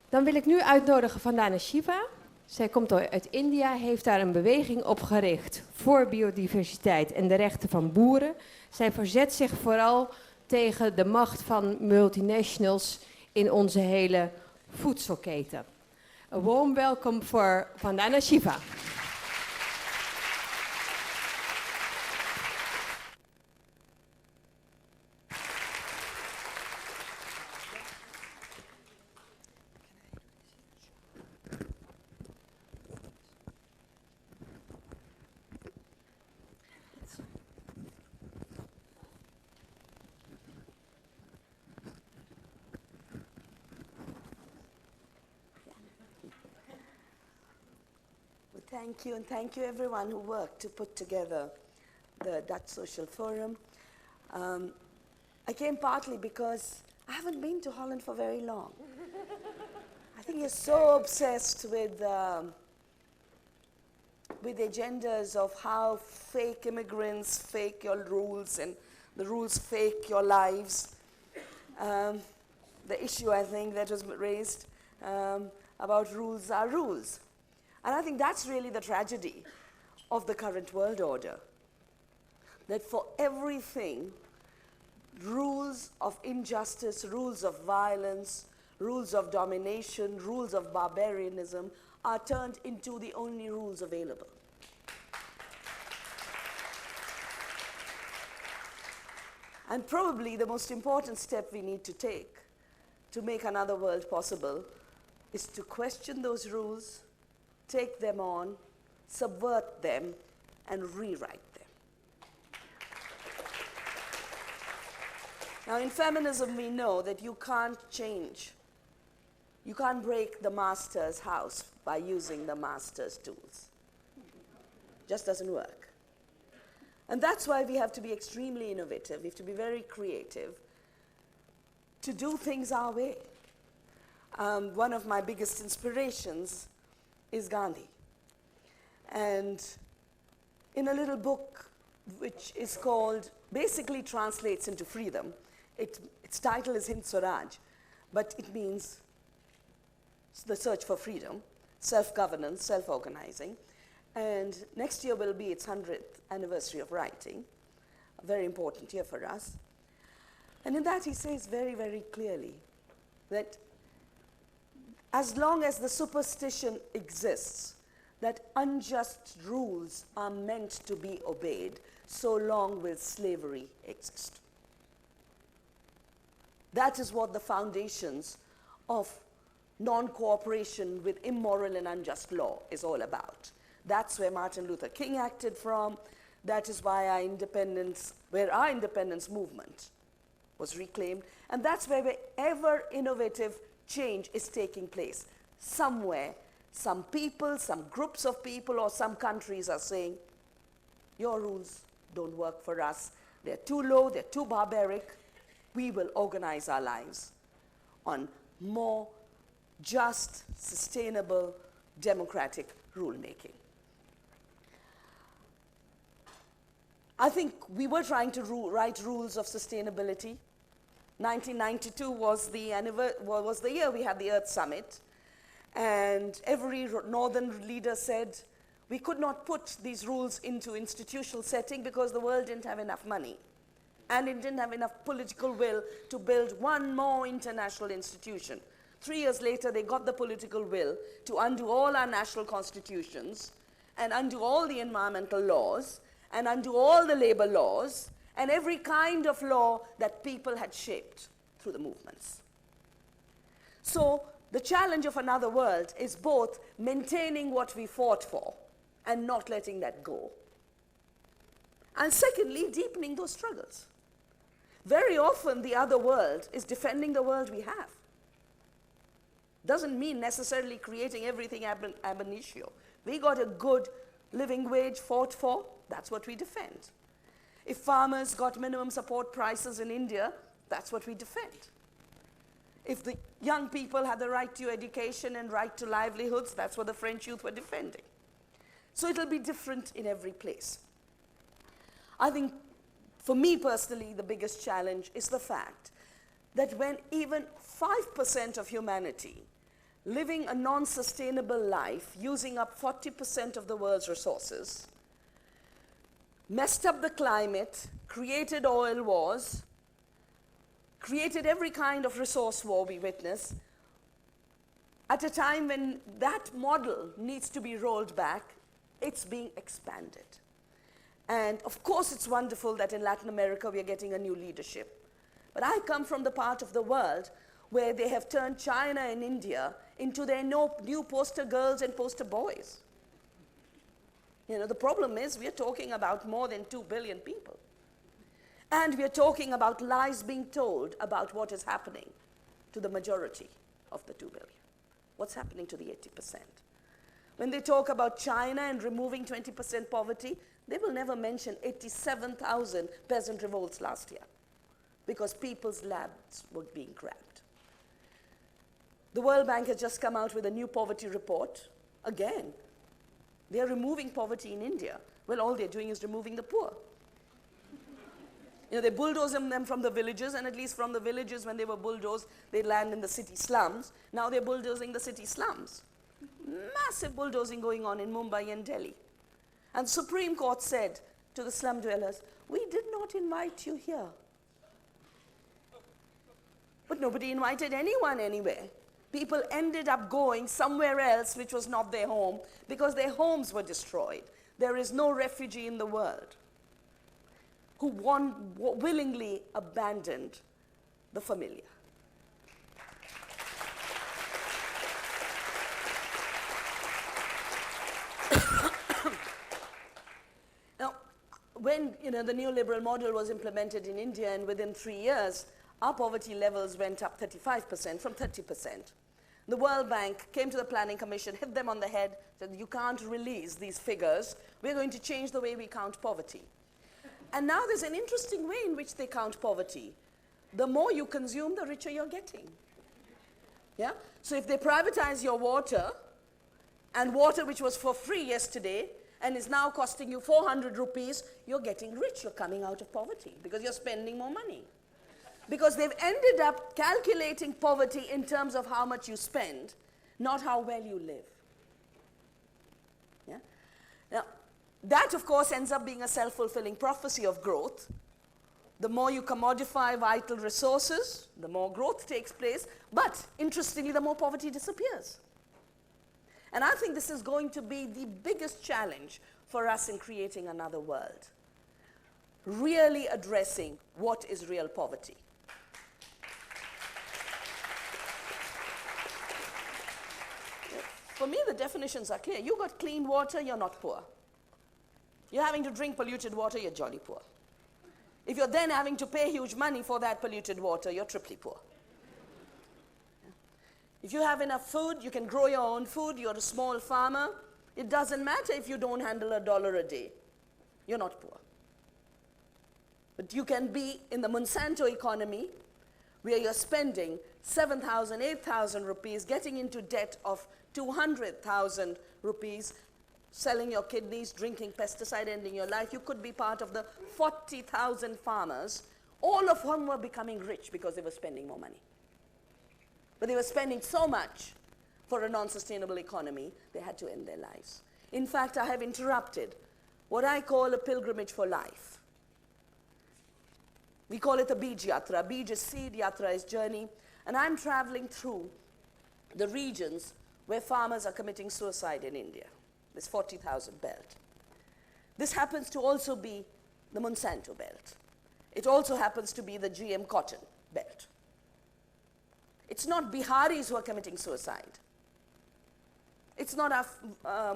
Dan wil ik nu uitnodigen Vandana Shiva. Zij komt uit India, heeft daar een beweging opgericht voor biodiversiteit en de rechten van boeren. Zij verzet zich vooral tegen de macht van multinationals in onze hele voedselketen. A warm welcome voor Vandana Shiva. Thank you, and thank you everyone who worked to put together the Dutch Social Forum. I came partly because I haven't been to Holland for very long. I think you're so obsessed with agendas of how fake immigrants fake your rules and the rules fake your lives. The issue, I think, that was raised about rules are rules. And I think that's really the tragedy of the current world order. That for everything, rules of injustice, rules of violence, rules of domination, rules of barbarianism are turned into the only rules available. And probably the most important step we need to take to make another world possible is to question those rules, take them on, subvert them, and rewrite them. Now, in feminism, we know that you can't change. You can't break the master's house by using the master's tools. Just doesn't work. And that's why we have to be extremely innovative. We have to be very creative to do things our way. One of my biggest inspirations is Gandhi. And in a little book which is called, basically translates into freedom, its title is Hind Swaraj, but it means the search for freedom, self-governance, self-organizing. And next year will be its 100th anniversary of writing, a very important year for us. And in that he says very, very clearly that as long as the superstition exists that unjust rules are meant to be obeyed, so long will slavery exist. That is what the foundations of non-cooperation with immoral and unjust law is all about. That's where Martin Luther King acted from. That is why our independence movement was reclaimed. And that's where wherever innovative change is taking place. Somewhere, some people, some groups of people, or some countries are saying, your rules don't work for us. They're too low, they're too barbaric. We will organize our lives on more just, sustainable, democratic rulemaking. I think we were trying to write rules of sustainability. 1992 was the year we had the Earth Summit, and every northern leader said we could not put these rules into institutional setting because the world didn't have enough money, and it didn't have enough political will to build one more international institution. 3 years later, they got the political will to undo all our national constitutions and undo all the environmental laws and undo all the labor laws and every kind of law that people had shaped through the movements. So the challenge of another world is both maintaining what we fought for and not letting that go. And secondly, deepening those struggles. Very often the other world is defending the world we have. Doesn't mean necessarily creating everything ab initio. We got a good living wage fought for, that's what we defend. If farmers got minimum support prices in India, that's what we defend. If the young people had the right to education and right to livelihoods, that's what the French youth were defending. So it'll be different in every place. I think, for me personally, the biggest challenge is the fact that when even 5% of humanity living a non-sustainable life, using up 40% of the world's resources, messed up the climate, created oil wars, created every kind of resource war we witness, at a time when that model needs to be rolled back, it's being expanded. And of course it's wonderful that in Latin America we are getting a new leadership. But I come from the part of the world where they have turned China and India into their new poster girls and poster boys. You know, the problem is we are talking about more than 2 billion people. And we are talking about lies being told about what is happening to the majority of the 2 billion. What's happening to the 80%? When they talk about China and removing 20% poverty, they will never mention 87,000 peasant revolts last year because people's labs were being grabbed. The World Bank has just come out with a new poverty report. Again, they are removing poverty in India. Well, all they're doing is removing the poor. You know, they're bulldozing them from the villages, and at least from the villages, when they were bulldozed, they'd land in the city slums. Now they're bulldozing the city slums. Massive bulldozing going on in Mumbai and Delhi. And the Supreme Court said to the slum dwellers, we did not invite you here. But nobody invited anyone anywhere. People ended up going somewhere else which was not their home because their homes were destroyed. There is no refugee in the world who willingly abandoned the familiar. Now, when the neoliberal model was implemented in India, and within 3 years, our poverty levels went up 35% from 30%. The World Bank came to the Planning Commission, hit them on the head, said, you can't release these figures. We're going to change the way we count poverty. And now there's an interesting way in which they count poverty. The more you consume, the richer you're getting. Yeah? So if they privatize your water, and water which was for free yesterday, and is now costing you 400 rupees, you're getting rich, you're coming out of poverty, because you're spending more money. Because they've ended up calculating poverty in terms of how much you spend, not how well you live. Yeah? Now, that, of course, ends up being a self-fulfilling prophecy of growth. The more you commodify vital resources, the more growth takes place, but interestingly, the more poverty disappears. And I think this is going to be the biggest challenge for us in creating another world. Really addressing what is real poverty. For me, the definitions are clear. You got clean water, you're not poor. You're having to drink polluted water, you're jolly poor. If you're then having to pay huge money for that polluted water, you're triply poor. If you have enough food, you can grow your own food, you're a small farmer, it doesn't matter if you don't handle $1 a day. You're not poor. But you can be in the Monsanto economy, where you're spending 7,000, 8,000 rupees, getting into debt of 200,000 rupees, selling your kidneys, drinking pesticide, ending your life. You could be part of the 40,000 farmers, all of whom were becoming rich because they were spending more money. But they were spending so much for a non-sustainable economy, they had to end their lives. In fact, I have interrupted what I call a pilgrimage for life. We call it a Bij Yatra. Bij is seed, Yatra is journey. And I'm traveling through the regions where farmers are committing suicide in India, this 40,000 belt. This happens to also be the Monsanto belt. It also happens to be the GM cotton belt. It's not Biharis who are committing suicide. It's not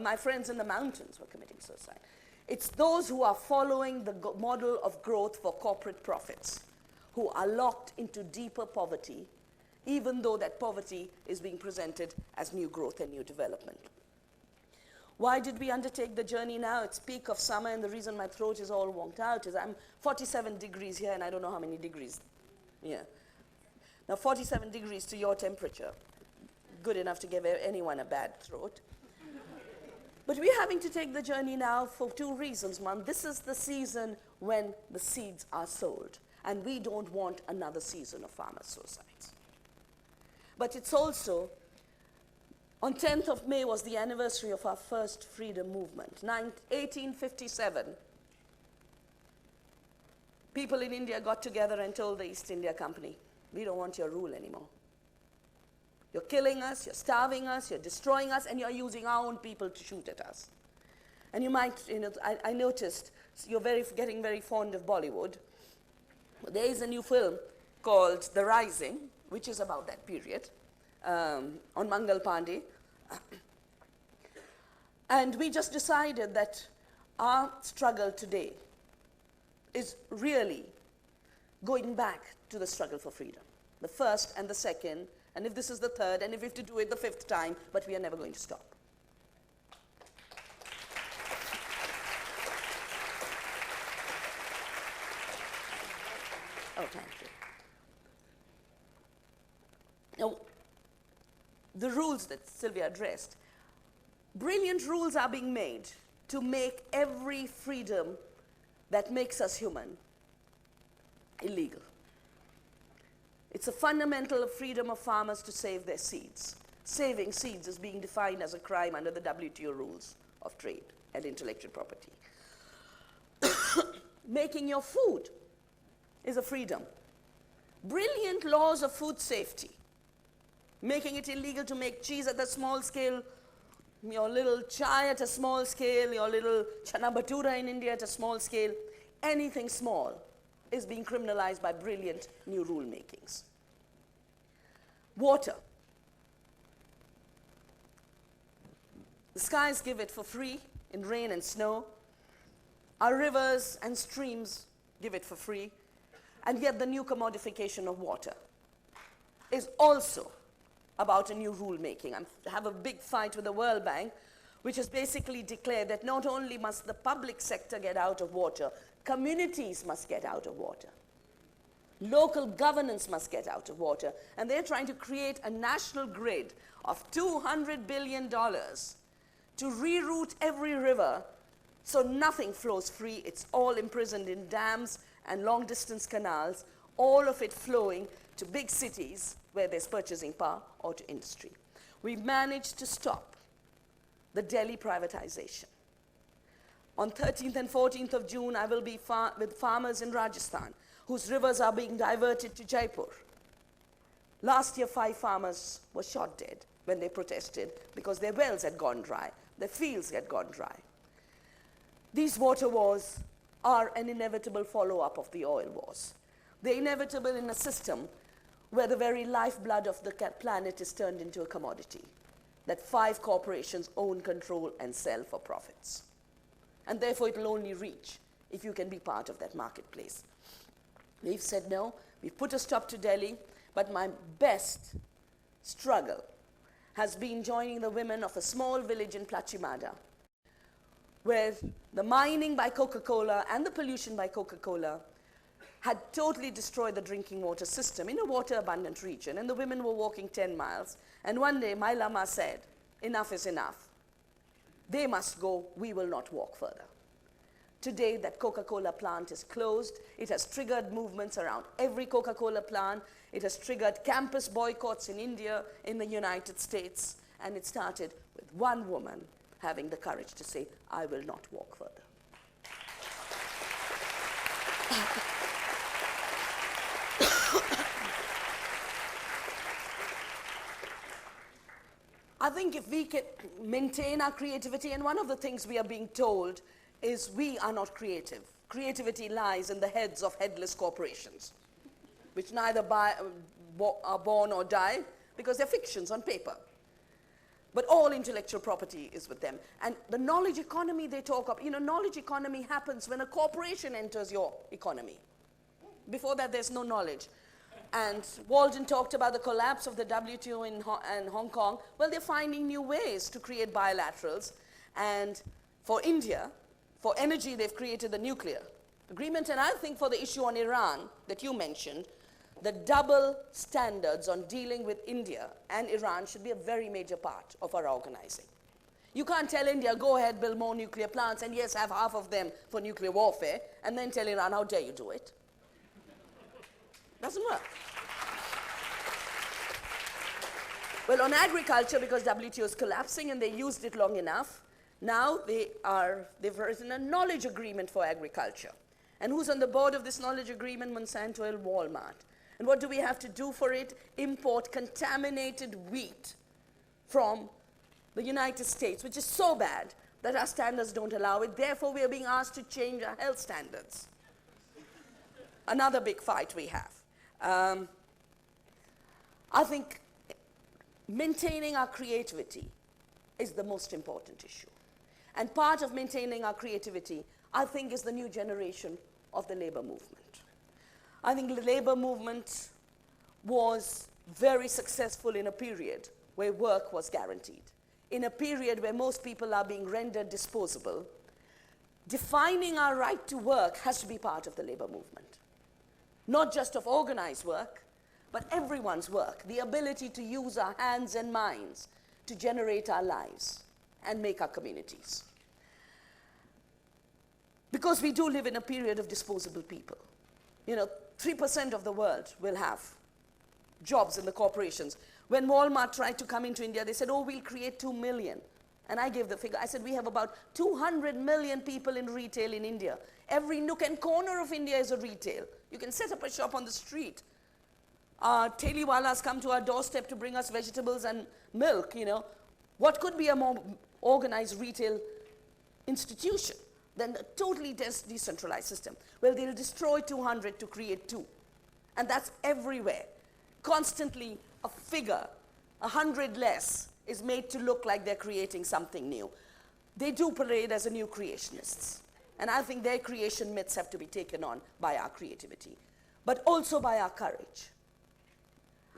my friends in the mountains who are committing suicide. It's those who are following the model of growth for corporate profits, who are locked into deeper poverty, even though that poverty is being presented as new growth and new development. Why did we undertake the journey now? It's peak of summer, and the reason my throat is all wonked out is I'm 47 degrees here, and I don't know how many degrees here. Now, 47 degrees to your temperature, good enough to give anyone a bad throat. But we're having to take the journey now for two reasons. One, this is the season when the seeds are sold, and we don't want another season of farmer suicides. But it's also On 10th of May was the anniversary of our first freedom movement, 1857. People in India got together and told the East India Company, we don't want your rule anymore. You're killing us, you're starving us, you're destroying us, and you're using our own people to shoot at us. And you might, I noticed, you're getting very fond of Bollywood. There is a new film called The Rising, which is about that period, on Mangal Pandey. And we just decided that our struggle today is really going back to the struggle for freedom. The first and the second, and if this is the third, and if we have to do it the fifth time, but we are never going to stop. Oh, thank you. Now, the rules that Sylvia addressed, brilliant rules are being made to make every freedom that makes us human illegal. It's a fundamental freedom of farmers to save their seeds. Saving seeds is being defined as a crime under the WTO rules of trade and intellectual property. Making your food is a freedom. Brilliant laws of food safety, making it illegal to make cheese at the small scale, your little chai at a small scale, your little chana bhatura in India at a small scale, anything small is being criminalized by brilliant new rule makings. Water. The skies give it for free in rain and snow. Our rivers and streams give it for free. And yet the new commodification of water is also about a new rule making. I have a big fight with the World Bank, which has basically declared that not only must the public sector get out of water, communities must get out of water. Local governance must get out of water. And they're trying to create a national grid of $200 billion to reroute every river so nothing flows free. It's all imprisoned in dams and long-distance canals, all of it flowing to big cities where there's purchasing power or to industry. We've managed to stop the Delhi privatization. On 13th and 14th of June, I will be with farmers in Rajasthan whose rivers are being diverted to Jaipur. Last year, 5 farmers were shot dead when they protested because their wells had gone dry, their fields had gone dry. These water wars are an inevitable follow-up of the oil wars. They're inevitable in a system where the very lifeblood of the planet is turned into a commodity that 5 corporations own, control, and sell for profits. And therefore, it will only reach if you can be part of that marketplace. We've said no, we've put a stop to Delhi, but my best struggle has been joining the women of a small village in Plachimada, where the mining by Coca-Cola and the pollution by Coca-Cola had totally destroyed the drinking water system in a water-abundant region, and the women were walking 10 miles. And one day, my Lama said, enough is enough. They must go, we will not walk further. Today, that Coca-Cola plant is closed. It has triggered movements around every Coca-Cola plant. It has triggered campus boycotts in India, in the United States, and it started with one woman having the courage to say, I will not walk further. I think if we can maintain our creativity, and one of the things we are being told is we are not creative. Creativity lies in the heads of headless corporations, which neither are born or die because they're fictions on paper. But all intellectual property is with them. And the knowledge economy they talk of, knowledge economy happens when a corporation enters your economy. Before that, there's no knowledge. And Walden talked about the collapse of the WTO in Hong Kong. Well, they're finding new ways to create bilaterals. And for India, for energy, they've created the nuclear agreement. And I think for the issue on Iran that you mentioned, the double standards on dealing with India and Iran should be a very major part of our organizing. You can't tell India, go ahead, build more nuclear plants, and yes, have half of them for nuclear warfare, and then tell Iran, how dare you do it? Doesn't work. Well, on agriculture, because WTO is collapsing and they used it long enough, now they've written a knowledge agreement for agriculture. And who's on the board of this knowledge agreement? Monsanto and Walmart. And what do we have to do for it? Import contaminated wheat from the United States, which is so bad that our standards don't allow it. Therefore, we are being asked to change our health standards. Another big fight we have. I think maintaining our creativity is the most important issue. And part of maintaining our creativity, I think, is the new generation of the labor movement. I think the labor movement was very successful in a period where work was guaranteed. In a period where most people are being rendered disposable, defining our right to work has to be part of the labor movement. Not just of organized work, but everyone's work, the ability to use our hands and minds to generate our lives and make our communities. Because we do live in a period of disposable people. 3% of the world will have jobs in the corporations. When Walmart tried to come into India, they said, oh, we'll create 2 million. And I gave the figure. I said, we have about 200 million people in retail in India. Every nook and corner of India is a retail. You can set up a shop on the street. Teliwalas come to our doorstep to bring us vegetables and milk, What could be a more organized retail institution than a totally decentralized system? Well, they'll destroy 200 to create 2. And that's everywhere. Constantly a figure, 100 less, is made to look like they're creating something new. They do parade as a new creationists. And I think their creation myths have to be taken on by our creativity, but also by our courage.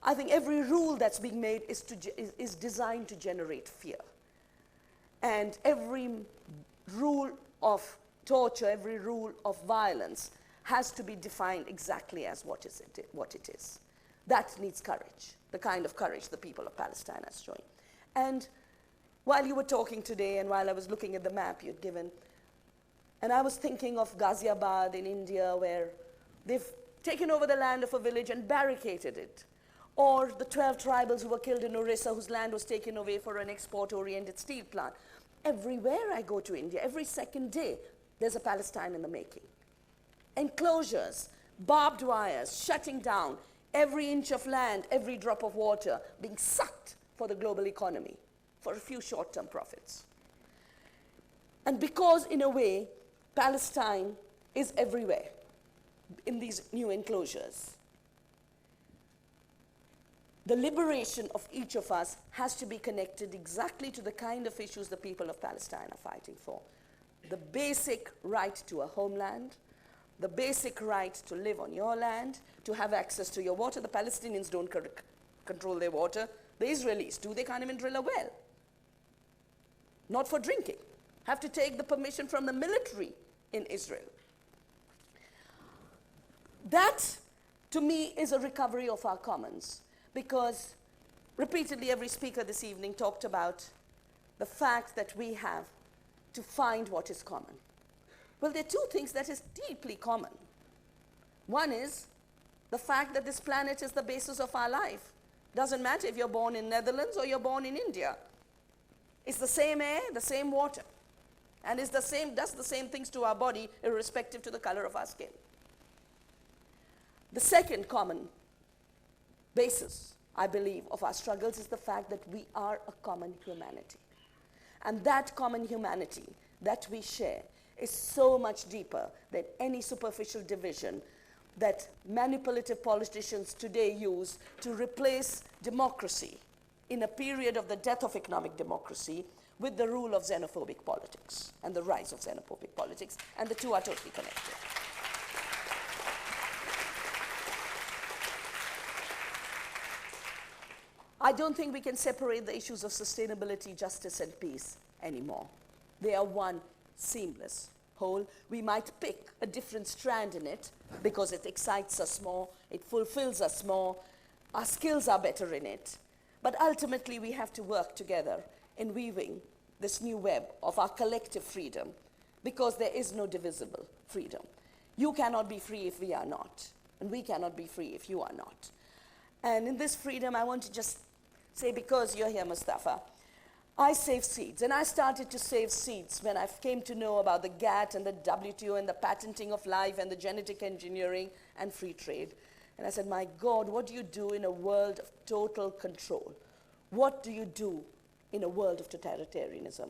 I think every rule that's being made is designed to generate fear. And every rule of torture, every rule of violence has to be defined exactly as what it is. That needs courage, the kind of courage the people of Palestine are showing. And while you were talking today and while I was looking at the map you'd given, and I was thinking of Ghaziabad in India, where they've taken over the land of a village and barricaded it. Or the 12 tribals who were killed in Orissa, whose land was taken away for an export-oriented steel plant. Everywhere I go to India, every second day, there's a Palestine in the making. Enclosures, barbed wires, shutting down every inch of land, every drop of water, being sucked for the global economy, for a few short-term profits. And because, in a way, Palestine is everywhere in these new enclosures, the liberation of each of us has to be connected exactly to the kind of issues the people of Palestine are fighting for. The basic right to a homeland, the basic right to live on your land, to have access to your water. The Palestinians don't control their water. The Israelis do. They can't even drill a well. Not for drinking. Have to take the permission from the military in Israel. That, to me, is a recovery of our commons. Because repeatedly every speaker this evening talked about the fact that we have to find what is common. Well, there are two things that is deeply common. One is the fact that this planet is the basis of our life. Doesn't matter if you're born in Netherlands or you're born in India. It's the same air, the same water. And does the same things to our body irrespective to the color of our skin. The second common basis, I believe, of our struggles is the fact that we are a common humanity. And that common humanity that we share is so much deeper than any superficial division that manipulative politicians today use to replace democracy in a period of the death of economic democracy with the rule of xenophobic politics and the rise of xenophobic politics, and the two are totally connected. I don't think we can separate the issues of sustainability, justice, and peace anymore. They are one seamless whole. We might pick a different strand in it because it excites us more, it fulfills us more, our skills are better in it. But ultimately, we have to work together in weaving this new web of our collective freedom, because there is no divisible freedom. You cannot be free if we are not, and we cannot be free if you are not. And in this freedom, I want to just say, because you're here, Mustafa, I save seeds. And I started to save seeds when I came to know about the GATT and the WTO and the patenting of life and the genetic engineering and free trade. And I said, my God, what do you do in a world of total control? What do you do in a world of totalitarianism?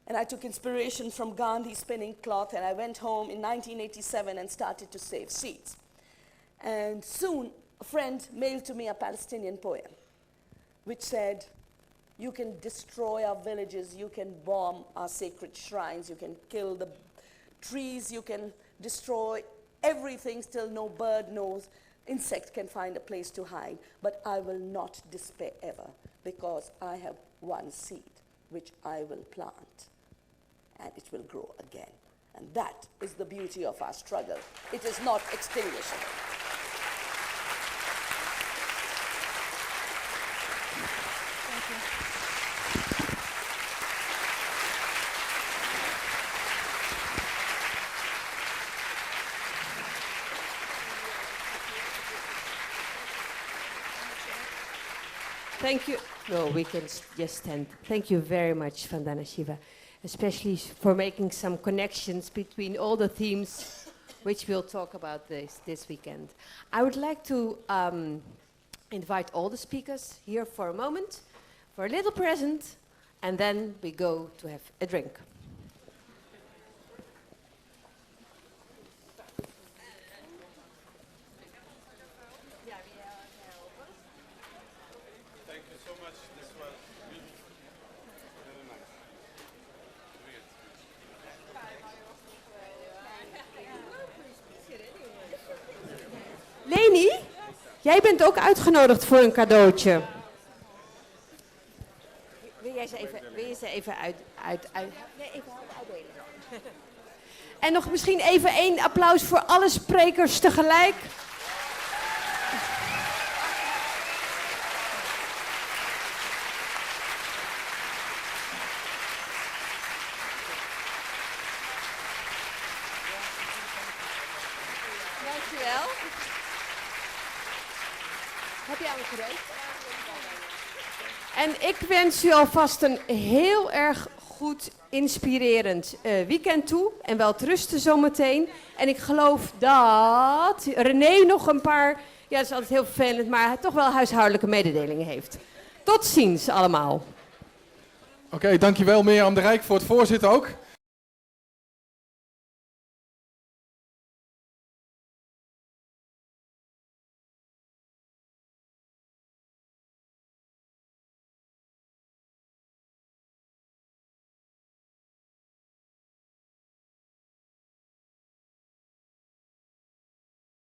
And I took inspiration from Gandhi spinning cloth, and I went home in 1987 and started to save seeds. And soon, a friend mailed to me a Palestinian poem, which said, you can destroy our villages, you can bomb our sacred shrines, you can kill the trees, you can destroy everything, still no bird, no insect can find a place to hide. But I will not despair ever, because I have one seed which I will plant, and it will grow again. And that is the beauty of our struggle. It is not extinguishable. Thank you. Thank you. No, we can just stand. Thank you very much, Vandana Shiva, especially for making some connections between all the themes which we'll talk about this weekend. I would like to invite all the speakers here for a moment, for a little present, and then we go to have a drink. Leni, jij bent ook uitgenodigd voor een cadeautje. Wil je ze even uit... Nee, even uitdelen. En nog misschien even 1 applaus voor alle sprekers tegelijk. Dankjewel. Heb je aan me gereed? En ik wens u alvast een heel erg goed, inspirerend weekend toe. En wel rusten zometeen. En ik geloof dat René nog een paar, ja dat is altijd heel vervelend, maar toch wel huishoudelijke mededelingen heeft. Tot ziens allemaal. Oké, dankjewel Mirjam de Rijk voor het voorzitten ook.